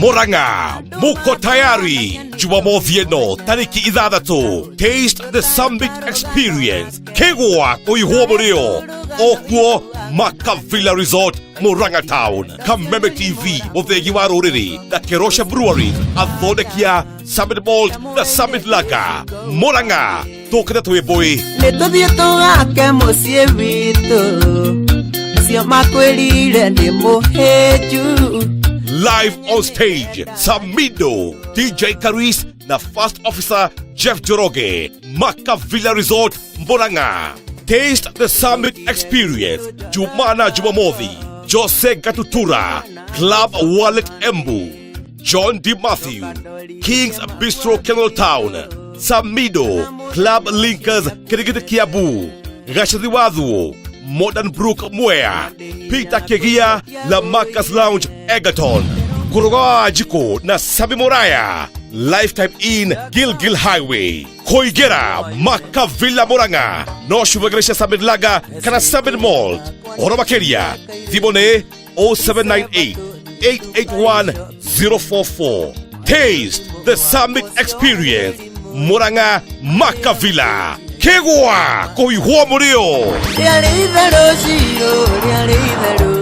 Murang'a, muko tayari? Jumamosi eno, tariki 6. Taste the Summit Experience. Kegwa kuihuomorio. Okuo Makavilla Resort-Murang'a Town. Kameme TV, Muthegi wa Ruriri, na Kerosha Brewery, Athonekia, Summit Malt, na Summit Lager. Murang'a, toka na tuwe boy. Neto dieto ake mosie vito. Siama kweli rende moheju. Live on stage, Samido, DJ Karis, na First Officer Jeff Joroge, Makavilla Resort-Murang'a. Taste the Summit Experience, Jumana Jumamothi, Jose Gatutura, Club Wallet Embu, John D. Matthew, King's Bistro Kennel Town, Samido, Club Linkers Kirigiti Kiabu, Gashadiwadhu, Modern Brook Mwea, Peter Kegia, La Marcus Lounge Egerton, Kurogawa Jiko na Sabi Moraya, Lifetime Inn Gilgil Highway, Koigera, Makavilla Murang'a, no Shuvagresha Summit Lager, Kana Summit Malt, Oromakeria, Thibone 0798 881 044. Taste the Summit Experience, Murang'a, Makavilla. Kegwa kuihuomorio. Riari veroshiro, riari veroshiro.